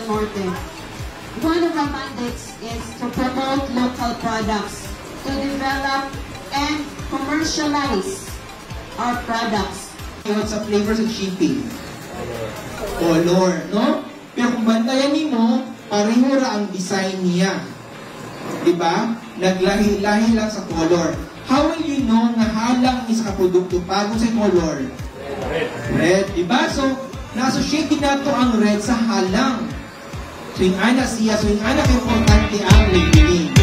del Norte. One of our mandates is to promote local products, to develop and commercialize our products. Sa flavors at shipping. Color, no? Pero kung bantayan mo, pareho ra ang design niya. Diba? Naglahi-lahi lang sa color. How will you know na halang isa ka produkto bago sa color? Red. Diba? So, na-associate din nato ang red sa halang. So, yung ana siya, so yung ana importante ang labeling.